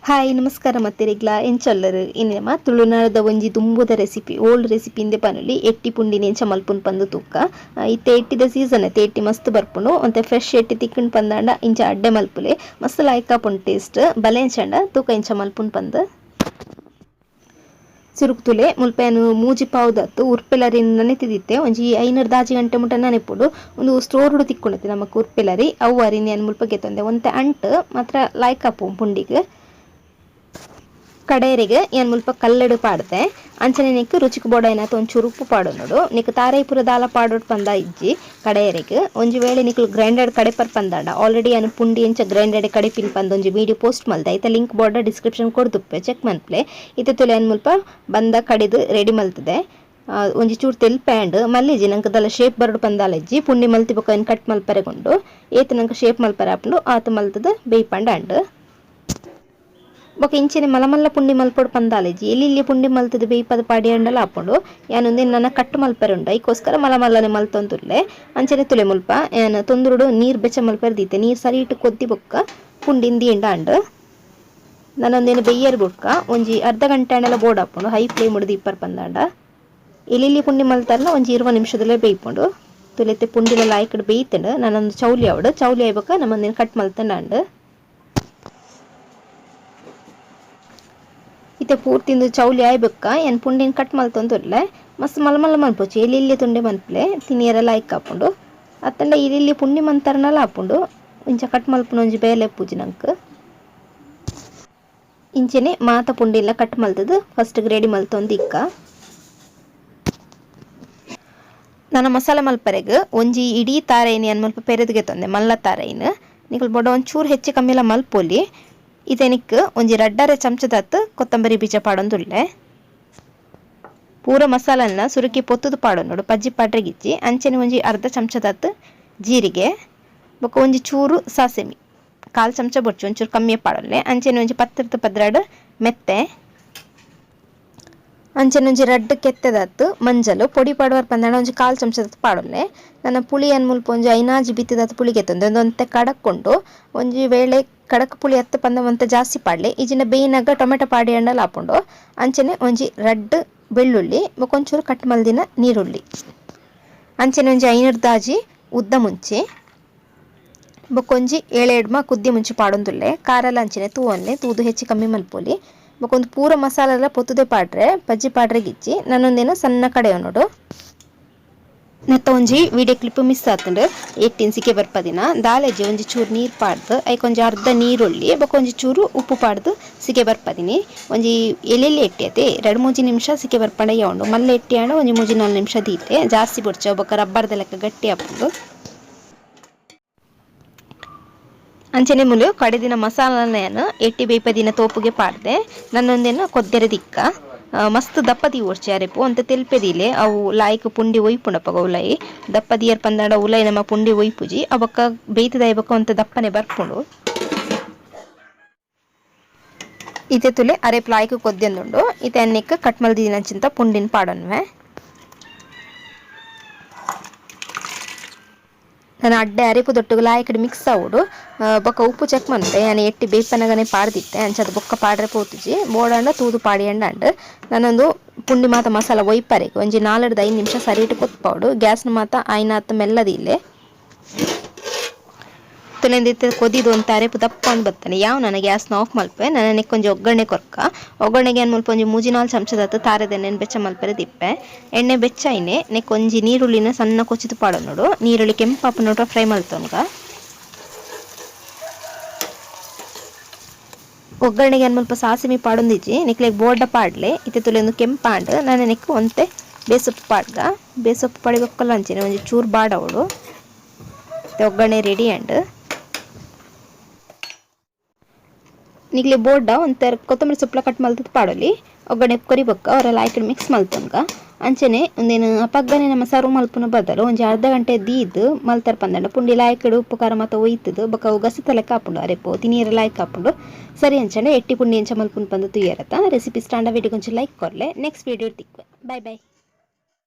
Hi ನಮಸ್ಕಾರ ಮತ್ತೆರಿಗ್ಲ ಎಂಚಲ್ಲರು ಇನ್ನೇಮ ತುಳುನಾಡದ ಒಂಜಿ ತುಂಬುದ recipe old recipe ಇಂದೆ ಪನುಲಿ ಎಟ್ಟಿ ಪುಂಡಿನ ಎಂಚ ಮಲ್ಪುನ್ ಪಂದು ತೂಕ ಇತ್ತೆ ಎಟ್ಟಿದ ಸೀಸನ್ ಐತೆ ಎಟ್ಟಿ ಮಸ್ತ್ ಬರ್ಪುನು ಒಂತೆ ಫ್ರೆಶ್ ಎಟ್ಟಿ ತಿಕ್ಕಂಡು ಪಂದಾಂಡ ಇಂಚ ಅಡ್ಡೆ ಮಲ್ಪುಲೆ ಮಸ್ತ್ ಲಾಯ್ಕಾಪುಂಡು ಟೇಸ್ಟ್ ಬಲೆ ಎಂಚಂಡ ತೂಕ ಇಂಚ ಮಲ್ಪುನ್ ಪಂದು ಸುರುಕ್ತುಲೆ ಮುಲ್ಪೆನು ಮೂಜಿ ಪಾವುದತ್ತು ಉರ್ಪೆಲರಿನ ನೆನೆತಿದ್ದಿತ್ತೆ ಒಂಜಿ 5-6 ಗಂಟೆ ಮುಟ ನೆನೆಪುಡು ಒಂದು ಸ್ಟೋರ್ಡು ತಿಕ್ಕೊಂಡತಿ ನಮಕ್ ಉರ್ಪೆಲರಿ ಅವು ಅರಿನ ಮುಲ್ಪ ಗೆತ್ತಂದೆ ಒಂತೆ ಅಂಟ್ ಮಾತ್ರ ಲಾಯ್ಕಾಪು ಪುಂಡಿಗೆ ಕಡೆಯರಿಗೆ ಏನು ಮುಲ್ಪ ಕಲ್ಲೆಡು ಪಾಡ್ದೆ ಅಂಚನೆ ನಿಕ್ಕು ರುಚಿಗೆ ಬೋಡೈನಾತ ಒಂಚೂರು ಉಪ್ಪು ಪಾಡು ನೋಡು ನಿಕ್ಕು ತಾರೈಪುರ ದಾಲ ಪಾಡೋಡು ಪಂದ ಇಜ್ಜಿ ಕಡೆಯರಿಗೆ ಒಂಜಿ ವೇಳೆ ನಿಕ್ಲು ಗ್ರೈಂಡೆಡ್ ಕಡೆಪರ್ ಪಂದಾಂಡ ಆಲ್ರೆಡಿ ಏನು ಪುಂಡಿ ಎಂಚ ಗ್ರೈಂಡೆಡ್ ಕಡೆಪಿನ್ ಪಂದ ಒಂಜಿ ವಿಡಿಯೋ ಪೋಸ್ಟ್ ಮಲ್ದೆ ಐತ ಲಿಂಕ್ ಬೋರ್ಡ ಡಿಸ್ಕ್ರಿಪ್ಷನ್ ಕೊಡ್ದುಪ್ಪೆ ಚೆಕ್ ಮನ್ಪ್ಲೆ ಇತ್ತೆ ತುಲೆ ಏನು ಮುಲ್ಪ ಬಂದ ಕಡಿದು ರೆಡಿ ಮಲ್ತದೆ ಒಂಜಿ ಚೂರು ತೆಲ್ಪ್ಯಾಂಡ್ ಮಲ್ಲಿಜಿ ನಂಗೆ ದಲ್ಲ ಶೇಪ್ ಬರಡು ಪಂದಾಲಜ್ಜಿ ಪುಂಡಿ ಮಲ್ತಿ ಬೊಕ್ಕ ಏನು ಕಟ್ ಮಲ್ಪರೆಗೊಂಡು ಏತು ನಂಗೆ ಶೇಪ್ ಮಲ್ಪರೆ ಹಾಕೊಂಡು ಆತ ಮಲ್ತದ ಬೇಯ್ಪಂಡ ಅಂಡ್ ಬೊಕ ಇಂಚಿನ ಮಲಮಲ್ಲ ಪುಂಡಿ ಮಲ್ಪೊಡು ಪಂದಾಲೆಜಿ ಎಲ್ಲಿ ಪುಂಡಿ ಮಲ್ತದ ಬೇಯ್ಪದ ಪಾಡಿ ಅಂಡಲ ಹಾಕೊಂಡು ಯಾನೊಂದು ನನ್ನ ಕಟ್ಟು ಮಲ್ಪರೆ ಉಂಡ ಈಕೋಸ್ಕರ ಮಲಮಲ್ಲನೆ ಮಲ್ತೊಂದುರ್ಲೆ ಅಂಚನೆ ತುಲೆ ಮುಲ್ಪ ಏನು ತೊಂದುರುಡು ನೀರು ಬೆಚ್ಚ ಮಲ್ಪರೆ ದೀತೆ ನೀರು ಸರಿ ಇಟ್ಟು ಕೊದ್ದಿ ಬೊಕ್ಕ ಪುಂಡಿಂದಿ ಎಂಡ ಅಂಡ್ ನಾನೊಂದೇನು ಬೆಯ್ಯರ್ ಬೊಕ್ಕ ಒಂಜಿ ಅರ್ಧ ಗಂಟೆ ಅಂಡಲ ಬೋರ್ಡ್ ಹಾಕೊಂಡು ಹೈ ಫ್ಲೇಮ್ ಉಡ್ದು ಇಪ್ಪರ್ ಪಂದಾಂಡ ಎಲ್ಲಿ ಪುಂಡಿ ಮಲ್ತಾರನ ಒಂಜಿ 20 ನಿಮಿಷದಲ್ಲೇ ಬೇಯ್ಕೊಂಡು ತುಲೆತ್ತೆ ಪುಂಡಿಲೆಲ್ಲ ಆಯ್ಕಡೆ ಬೇಯ್ತಂಡು ನಾನೊಂದು ಚೌಲಿ ಆವಡು ಚೌಲಿ ಆಯ್ಬಕ್ಕ ನಮ್ಮೊಂದೇನು ಕಟ್ ಮಲ್ತಂಡ ಅಂಡ್ ಇತ್ತೆ ಪೂರ್ತಿಂದು ಚೌಲಿ ಆಯ್ಬೇಕ ಏನು ಪುಂಡಿನ ಕಟ್ ಮಲ್ತೊಂದುರ್ಲೆ ಮಸ್ತ್ ಮಲಮಲ್ಲ ಮಲ್ಪೊಚ್ಚು ಎಲ್ಲಿ ತುಂಡೆ ಮನ್ಪಲೆ ತಿನಿಯರೆಲ್ಲ ಆಯ್ಕೆ ಹಾಕೊಂಡು ಅತ್ತಂಡ ಇಲ್ಲಿ ಪುಂಡಿ ಮಂತಾರನೆಲ್ಲ ಹಾಕೊಂಡು ಇಂಚ ಕಟ್ ಮಲ್ಪನ ಒಂಜಿ ಬೇಲೆ ಪೂಜಿ ನಂಗೆ ಇಂಚೆನೆ ಮಾತ ಪುಂಡಿಲ್ಲ ಕಟ್ ಮಲ್ತದು ಫಸ್ಟ್ ರೆಡಿ ಮಲ್ತೊಂದು ಇಕ್ಕ ನನ್ನ ಮಸಾಲೆ ಮಲ್ಪರೆಗೆ ಒಂಜಿ ಇಡೀ ತಾರೈನಿ ಅನ್ ಮಲ್ಪ ಪೆರೆದ್ಗೆ ತಂದೆ ಮಲ್ಲ ತಾರೈನ್ ನಿಕಲ್ ಬೊಡ ಒಂಚೂರು ಹೆಚ್ಚು ಕಮ್ಮಿಲ ಮಲ್ಪೊಲಿ ಇದೆನಿಕ್ ಒಂಜಿ 2 ಚಮಚದತ್ತು ಕೊತ್ತಂಬರಿ ಬೀಜ ಪಾಡೊಂದುಲ್ಲೆ ಪೂರ ಮಸಾಲನ್ನ ಸುರುಕಿ ಪೊತ್ತುದು ಪಾಡೊ ನೋಡು ಪಜ್ಜಿ ಪಾಡ್ರೆಗಿಚ್ಚಿ ಅಂಚೆನೆ ಒಂಜಿ ಅರ್ಧ ಚಮಚದತ್ತು ಜೀರಿಗೆ ಬೊಕ ಒಂಜಿ ಚೂರು ಸಾಸೆಮಿ 1/4 ಚಮಚ ಬೊಚ್ಚು ಒಂಚೂರು ಕಮ್ಮಿ ಪಾಡೊಲ್ಲೆ ಅಂಚೆನೆ ಒಂಜಿ 10-12 ಮೆತ್ತೆ ಅಂಚೆನೆ ಒಂಜಿ 2 ಕೆತ್ತೆದತ್ತು ಮಂಜಲು ಪೊಡಿ ಪಾಡುವರ್ ಪಂದಾಂಡ ಒಂಜಿ 1/4 ಚಮಚದತ್ತು ಪಾಡೊಲ್ಲೆ ನನ್ನ ಪುಳಿ ಅನ್ ಮುಲ್ಪ ಒಂಜಿ 5 ಬಿತ್ತದತ್ತು ಪುಳಿ ಗೆತ್ತೊಂದು ಒಂದೊಂತೆ ಕಡಕ್ಕೊಂಡು ಒಂಜಿ ವೇಳೆ ಕಡಕ್ ಪುಳಿ ಹತ್ತು ಪಂದ ಒಂತೆ ಜಾಸ್ತಿ ಪಾಡ್ಲೆ ಈಜಿನ ಬೇಯಿನಾಗ ಟೊಮೆಟೊ ಪಾಡಿ ಅಂಡಲ ಹಾಕೊಂಡು ಅಂಚನೆ ಒಂಜಿ 2 ಬೆಳ್ಳುಳ್ಳಿ ಒಂಚೂರು ಕಟ್ ಮಲ್ದಿನ ನೀರುಳ್ಳಿ ಅಂಚನೆ ಒಂಜಿ 5 ದಾಜಿ ಉದ್ದ ಮುಂಚಿ ಬೊಕೊಂಜಿ 7 ಕುದ್ದಿ ಮುಂಚಿ ಪಾಡೊಂದುಲ್ಲೆ ಕಾರಲ ಅಂಚನೆ ತೂವನ್ಲೆ ತೂದು ಹೆಚ್ಚು ಕಮ್ಮಿ ಮಲ್ಪೊಲಿ ಬೊಕೊಂದು ಪೂರ ಮಸಾಲೆಲ್ಲ ಪೊತ್ತುದೆ ಪಾಡ್ರೆ ಪಜ್ಜಿ ಪಾಡ್ರೆಗಿಚ್ಚಿ ನಾನೊಂದೇನು ಸಣ್ಣ ಕಡೆಯೋ ನೋಡು ನೆತ್ತ ಒಂಜಿ ವಿಡಿಯೋ ಕ್ಲಿಪ್ ಮಿಸ್ ಆತಂಡು ಎಟ್ಟಿನ ಸಿಕೆ ಬರ್ಪದಿನ ದಾಲೆಜಿ ಒಂಜಿ ಚೂರು ನೀರು ಪಾಡ್ದು ಐಕೊಂಜಿ ಅರ್ಧ ನೀರುಳ್ಳಿ ಬೊಕೊಂಜಿ ಚೂರು ಉಪ್ಪು ಪಾಡ್ದು ಸಿಕೆ ಬರ್ಪದಿನಿ ಒಂಜಿ ಎಲೆಲ್ಲಿ ಎಟ್ಟಿಯತೆ 2-3 ನಿಮಿಷ ಸಿಕೆ ಬರ್ಪಂಡ ಉಂಡು ಮಲ್ಲ ಎಟ್ಟಿ ಆಂಡ ಒಂಜಿ 3-4 ನಿಮಿಷ ದೀತೆ ಜಾಸ್ತಿ ಬೊಡ್ಚ ಬೊಕ್ಕ ರಬ್ಬರ್ದ ಲೆಕ್ಕ ಗಟ್ಟಿ ಹಾಕೊಂಡು ಅಂಚನೆ ಮುಲು ಕಡೆದಿನ ಮಸಾಲನೆಯನ್ನು ಎಟ್ಟಿ ಬೇಯ್ಪದಿನ ತೋಪುಗೆ ಪಾಡ್ದೆ ನನ್ನೊಂದೇನು ಕೊದ್ದೆರೆ ದಿಕ್ಕ ಮಸ್ತ್ ದಪ್ಪ ದಿ ಓಡ್ಚೆ ಅರೆಪು ಅಂತ ತೆಲ್ಪೆದಿಲೆ ಅವು ಲಾಯ್ಕ್ ಪುಂಡಿ ಒಯ್ಪುಂಡಪ್ಪಗ ಉಲೈ ದಪ್ಪ ದಿಯರ್ ಪಂದಾಡ ಉಲೈ ನಮ್ಮ ಪುಂಡಿ ಒಯ್ಪುಜಿ ಅವಕ್ಕ ಬೇಯ್ತದ ಇಬಕ್ಕ ಅಂತ ದಪ್ಪನೆ ಬರ್ಪುಂಡು ಇತೆ ತುಲೆ ಅರೆಪ್ ಲಾಯ್ಕ್ ಕೊದ್ದೆಂದುಂಡು ಇತೆ ಅನ್ನೆಕ್ ಕಟ್ ಮಲ್ದಿನಂಚಿಂತ ಪುಂಡಿನ ಪಾಡೊನ್ವೆ ನಾನು ಅಡ್ಡೆ ಅರೆಪು ದೊಟ್ಟುಗಲ ಆಯ್ಕಡೆ ಮಿಕ್ಸ್ ಆವಡು ಬೊಕ್ಕ ಉಪ್ಪು ಚೆಕ್ ಮನ್ಪೆ ನಾನು ಎಟ್ಟಿ ಬೇಯ್ಪನಗನೆ ಪಾಡ್ದಿತ್ತೆ ಅಂಚದ ಬೊಕ್ಕ ಪಾಡ್ರೆ ಪೋತುಜಿ ಬೋಡಂಡ ತೂದು ಪಾಡಿ ಅಂಡ್ ನಾನೊಂದು ಪುಂಡಿ ಮಾತ ಮಸಾಲ ಒಯ್ಪರೆಗೆ ಒಂಜಿ 4-5 ನಿಮಿಷ ಸರಿಟ್ಟು ಕೊತ್ಪಾಡು ಗ್ಯಾಸ್ನ ಮಾತ ಆಯ್ನಾತ ಮೆಲ್ಲದಿಲ್ಲೆ ತುಲೆಂದಿತ್ತು ಕೊದಿದು ಅಂತ ಅರೆಪು ದಪ್ಪ ಅಂದ್ ಬರ್ತಾನೆ ಯಾವ ನಾನು ಗ್ಯಾಸ್ನ ಆಫ್ ಮಲ್ಪೆ ನಾನು ನೆಕ್ಕೊಂಜಿ ಒಗ್ಗರಣೆ ಕೊರ್ಕ ಒಗ್ಗರಣೆಗೆ ಏನು ಮುಲ್ಪ ಒಂಜಿ 3-4 ಚಮಚದತ್ತು ತಾರದ ಎಣ್ಣೆ ಬೆಚ್ಚ ಮಲ್ಪರೆ ದಿಪ್ಪೆ ಎಣ್ಣೆ ಬೆಚ್ಚೈನೆ ನೆಕ್ಕೊಂಜಿ ನೀರುಳ್ಳಿನ ಸಣ್ಣ ಕೊಚ್ಚಿದು ಪಾಡೋ ನೋಡು ನೀರುಳ್ಳಿ ಕೆಂಪಾಪ ನೋಡ್ರ ಫ್ರೈ ಮಲ್ತೋನ್ಗ ಒಗ್ಗರಣೆಗೆ ಏನು ಮುಲ್ಪ ಸಾಸಿಮಿ ಪಾಡೊಂದಿಜ್ಜಿ ನೆಕ್ಲೆಗ್ ಬೋರ್ಡ ಪಾಡ್ಲೆ ಇತ್ತೆ ತುಲೆ ಒಂದು ಕೆಂಪಾಂಡ್ ನಾನು ನೆಕ್ಕು ಒಂತೆ ಬೇಸೊಪ್ಪು ಪಾಡ್ಗ ಬೇಸೊಪ್ಪು ಪಡಿಬೇಕಲ್ಲ ಅಂಚೆನೆ ಒಂಜಿ ಚೂರು ಬಾಡವಳು ಒಗ್ಗರಣೆ ರೆಡಿ ಅಂಡ್ ನಿಗ್ಲೆ ಬೋರ್ಡ ಒಂಥರ ಕೊತ್ತಂಬರಿ ಸೊಪ್ಪಳ ಕಟ್ ಮಲ್ತದ ಪಾಡೋಲಿ ಒಗ್ಗರಣೆ ಕೊರಿಬೊಕ್ಕ ಅವರೆಲ್ಲ ಆಯ್ಕಡೆ ಮಿಕ್ಸ್ ಮಲ್ತೊನ್ಗ ಅಂಚನೆ ಒಂದೇನು ಅಪಗ್ಗನೆ ನಮ್ಮ ಸರ್ವ್ ಮಲ್ಪುನ ಬದಲು ಒಂಜಿ ಅರ್ಧ ಗಂಟೆ ದೀದು ಮಲ್ತಾರ ಪಂದಂಡ ಪುಂಡಿ ಲಾಯ್ಕಡು ಉಪ್ಪು ಖಾರ ಮಾತ ಒಯ್ತದು ಬೊಕ್ಕ ಅವು ಗಸತ ಲೆಕ್ಕ ಹಾಪುಂಡು ಅರೆಪು ತಿನಿಯರ ಲಾಯ್ಕ್ ಹಾಪುಂಡು ಸರಿ ಅಂಚಂಡೆ ಎಟ್ಟಿ ಪುಂಡಿ ಎಂಚ ಮಲ್ಪುನ ಪಂದು ತುಯ್ಯರತ್ತ ರೆಸಿಪಿ ಸ್ಟಾಂಡ ವಿಡಿಯೋ ಕೊಂಚ ಲೈಕ್ ಕೊರ್ಲೆ ನೆಕ್ಸ್ಟ್ ವಿಡಿಯೋ ತಿಕ್ವೆ ಬಾಯ್ ಬಾಯ್.